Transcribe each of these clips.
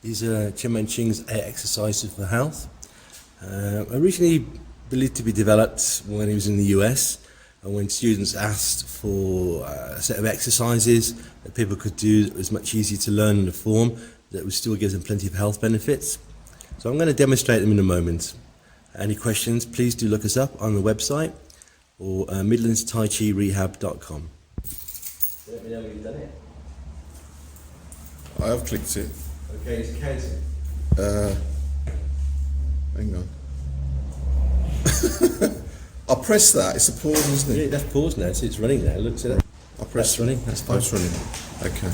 These are Cheng and Ching's 8 exercises for health. Originally believed to be developed when he was in the US, and when students asked for a set of exercises that people could do that was much easier to learn in a form that would still give them plenty of health benefits. So I'm going to demonstrate them in a moment. Any questions, please do look us up on the website or midlandstaichirehab.com. Let me know when you've done it. I have clicked it. Okay, it's counting. Hang on. I press that, it's a pause, isn't Yeah, it? that's paused now, so it's running now. Look, see that? I press That's running, that's Oh, fine. it's running. Okay.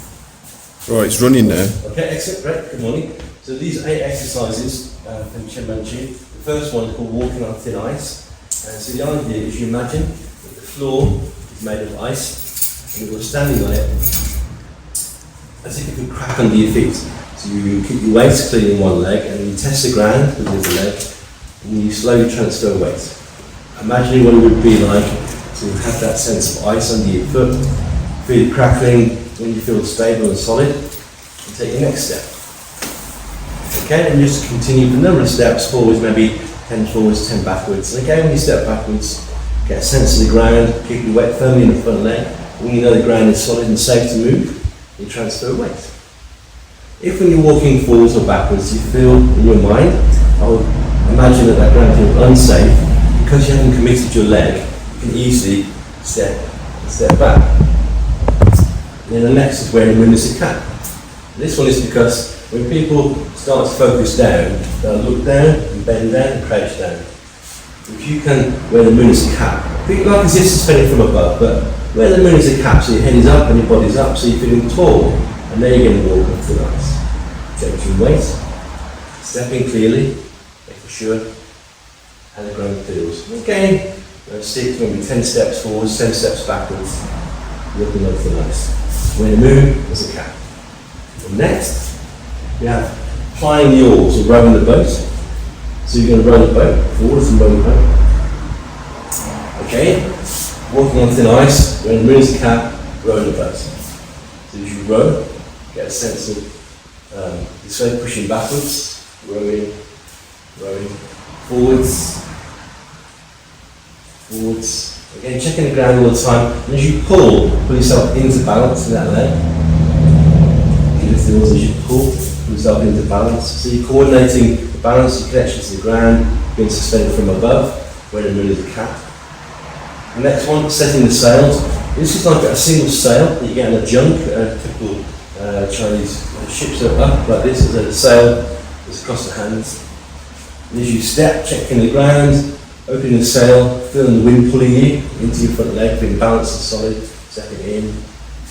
Right, it's running now. Okay, excellent, great, good morning. So these are 8 exercises from Cheng and Ching. The first one is called walking on thin ice. And so the idea is you imagine that the floor is made of ice and you're standing on it as if you could crack under your feet. So you keep your weight clean in one leg and you test the ground with the other leg and you slowly transfer weight. Imagining what it would be like to have that sense of ice under your foot, feel it crackling when you feel stable and solid, and take your next step. Okay, and just continue the number of steps forwards, maybe 10 forwards, 10 backwards. And again, when you step backwards, get a sense of the ground, keep your weight firmly in the front leg. When you know the ground is solid and safe to move, you transfer weight. If when you're walking forwards or backwards, you feel in your mind, I would imagine that ground feels unsafe, because you haven't committed your leg, you can easily step back. And then the next is wearing a lunacy cap. This one is because when people start to focus down, they'll look down and bend down and crouch down. If you can wear the lunacy cap, think like as if suspended from above, but wear the lunacy cap so your head is up and your body's up, so you're feeling tall, and then you're going to walk up to the ice. Gentle weight, stepping clearly, making sure, and the ground feels. Again, stick maybe 10 steps forwards, 10 steps backwards, looking up the ice. When you move, there's a cap. And next, we have plying the oars or rowing the boat. So you're going to row the boat forwards and row the boat. Okay, walking on thin ice, wearing the lunacy cap, rowing the boat. So as you row, get a sense of this way pushing backwards, rowing, forwards. Again, checking the ground all the time. And as you pull yourself into balance in that leg. Lift the oars as you pull yourself into balance. So you're coordinating the balance, your connection to the ground, being suspended from above, wearing the lunacy cap. The next one, setting the sails. This is like a single sail that you get in a junk, typical Chinese ships are up like this, so the sail is across the hands. And as you step, checking the ground, opening the sail, feeling the wind pulling you into your front leg, being balanced and solid, stepping in,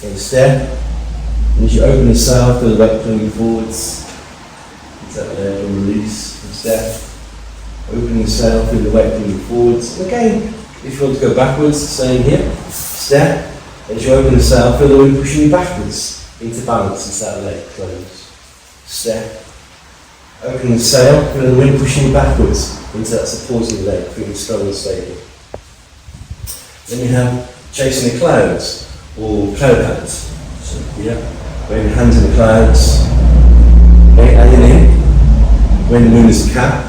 and step. And as you open the sail, feel the weight pulling you forwards, into that leg and release, and step. Opening the sail, feel the weight pulling you forwards. And again, if you want to go backwards, same here, step. As you open the sail, feel the wind pushing you backwards into balance, into that leg close. Step. Opening the sail, feeling the wind pushing you backwards into that supporting leg, feeling strong and stable. Then you have chasing the clouds, or cloud hands. So, yeah, waving hands in the clouds. Okay, adding in. When the moon is a cap,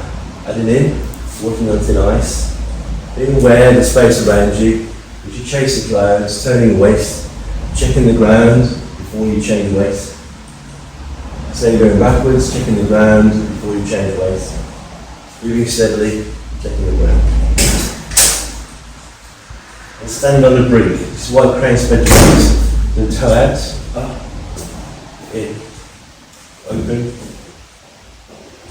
adding in. Walking on thin ice. Being aware of the space around you. As you chase the clouds, turning the waist, checking the ground before you change waist. So you're going backwards, checking the ground before you change waist. Moving steadily, checking the ground. And standing on the brink. This is why crane spread your legs. The toe out, up, in, open.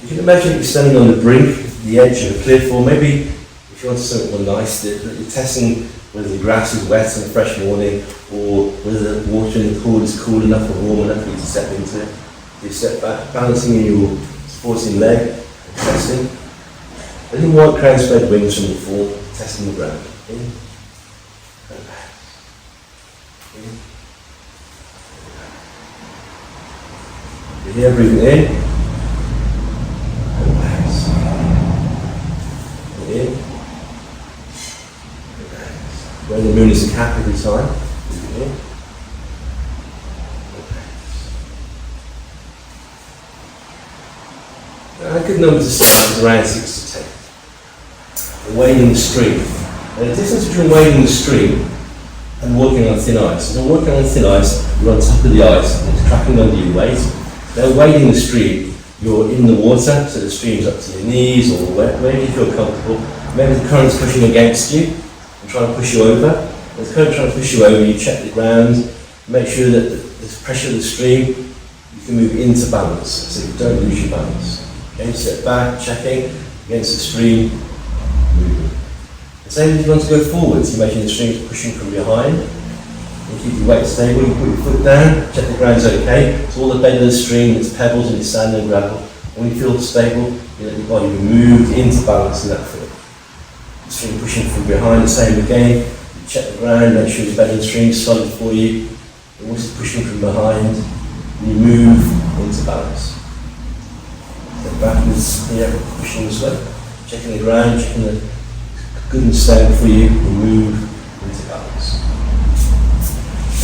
You can imagine you're standing on the brink, the edge of a cliff, or maybe if you want something more nice, you're testing whether the grass is wet on a fresh morning, or whether the water in the pool is cool enough or warm enough for you to step into it. You step back, balancing in your supporting leg, and testing. Then you want crown spread wings from the fall, testing the ground. In, and back. In, and back. You're here breathing in, and back. And in, and back. When the moon is a cap every time, breathing in. A good number to start is around 6 to 10. Wading the stream. Now, the difference between wading the stream and walking on thin ice. So walking on thin ice, you're on top of the ice and it's cracking under your weight. Now wading the stream, you're in the water, so the stream's up to your knees or wherever you feel comfortable. Maybe the current's pushing against you and trying to push you over. If the current trying to push you over, you check the ground, make sure that the pressure of the stream, you can move into balance, so you don't lose your balance. Okay, step back, checking against the stream, moving. The same if you want to go forwards, you imagine the stream's pushing from behind. You keep your weight stable, you put your foot down, check the ground's okay. So all the bed of the stream, it's pebbles and it's sand and gravel. When you feel stable, you let your body move into balance in that foot. The stream pushing from behind, the same again. You check the ground, make sure the bed of the stream is solid for you. The water's pushing from behind, and you move into balance. Step backwards here, pushing this way. Checking the ground, checking the good and stable for you, and move into balance.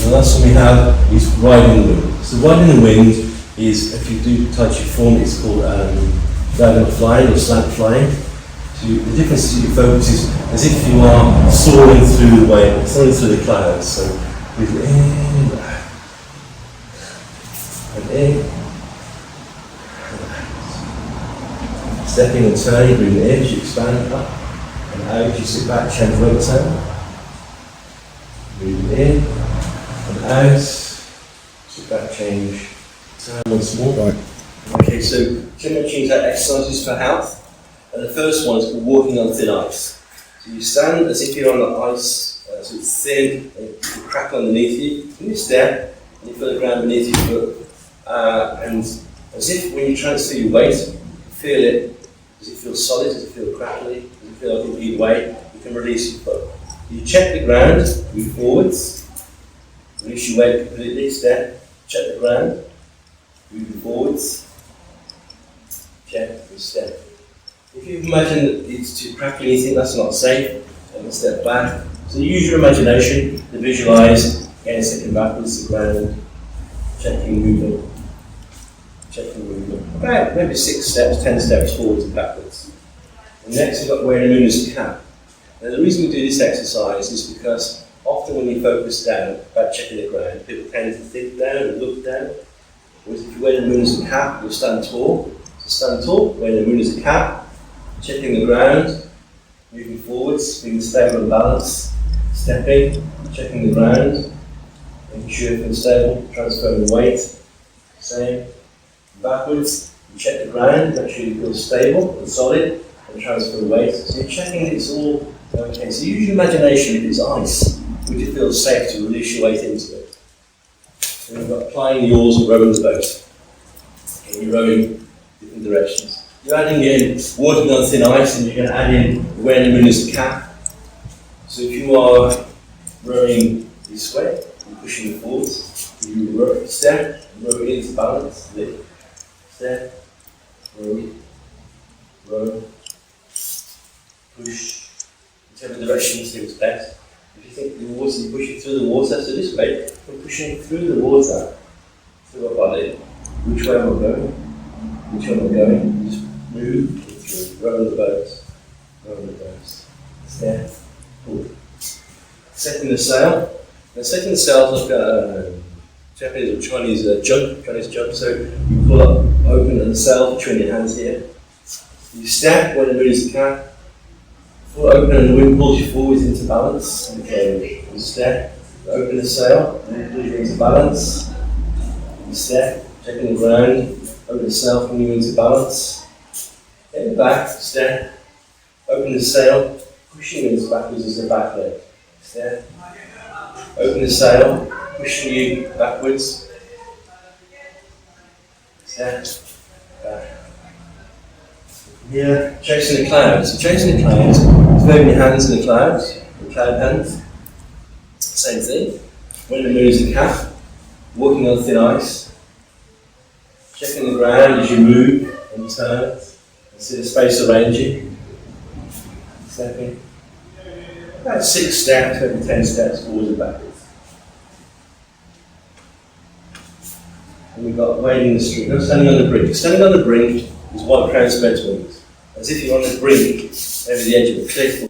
And the last one we have is riding the wind. So riding the wind is, if you do Tai Chi form, it's called diagonal flying or slant flying. So the difference is your focus is as if you are soaring through the wind, soaring through the clouds. So breathe in, and in, stepping and turning, breathing in as you expand up, and out you sit back, Cheng rotate. Breathing in, and out, sit back, change, turn once more. Right. Okay, so Ching exercises for health. And the first one is called walking on thin ice. So you stand as if you're on the ice, so it's thin, and you crack underneath you, and you step, and you feel the ground beneath your foot. And as if when you transfer your weight, you feel it. Does it feel solid? Does it feel crackly? Does it feel like either way? You can release your foot. You check the ground, move forwards, release your weight completely, step, check the ground, move forwards, check, and step. If you imagine that it's too crackly, you think that's not safe, and step back. So use your imagination to visualise, again stepping backwards, the ground, checking movement, checking movement. About maybe 6 steps, 10 steps forwards and backwards. And next we've got wearing the moon as a cap. Now the reason we do this exercise is because often when you focus down, about checking the ground, people tend to think down and look down. Whereas if you wear the moon as a cap, you'll stand tall. So stand tall, wearing the moon as a cap, checking the ground, moving forwards, being stable and balanced, stepping, checking the ground, making sure you're stable, transferring weight, same, backwards, you check the ground, make sure you feel stable and solid, and transfer weight. So you're checking that it's all okay. So use your imagination. If it's ice, would you feel safe to release your weight into it? So we've got applying the oars and rowing the boat. Okay, you're rowing different directions. You're adding in walking on thin ice, and you're going to add in wearing the moon as a cap. So if you are rowing this way, you're pushing it forwards, you row, step, row into balance, lift, step, row, row, push, whichever direction you think is best. If you think the water, you push it through the water, so this way, we're pushing through the water, through our body. Which way am I going? Which way am I going? Just move through, row the boat, step, pull. Setting the sail. Now setting the sail is like a Japanese or Chinese jump, so you pull up, open the sail between your hands here. You step when the moon is the cap, pull open and the wind pulls you forwards into balance. Okay, you step, open the sail, and it pulls you into balance. You step, checking the ground, open the sail, pulling you into balance. Get back, step, open the sail, pushing you into backwards as the back leg. Step, open the sail, pushing you backwards. Step, back. Here, chasing the clouds. So chasing the clouds, moving your hands in the clouds, the cloud hands. Same thing. When the moon is the cap, walking on thin ice, checking the ground as you move and turn, and see the space around you. Stepping. About 6 steps, maybe 10 steps forwards and backwards. And we've got wading the stream. No, standing on the brink. Standing on the brink These white crown spreads wings, as if you're on the brink over the edge of a cliff.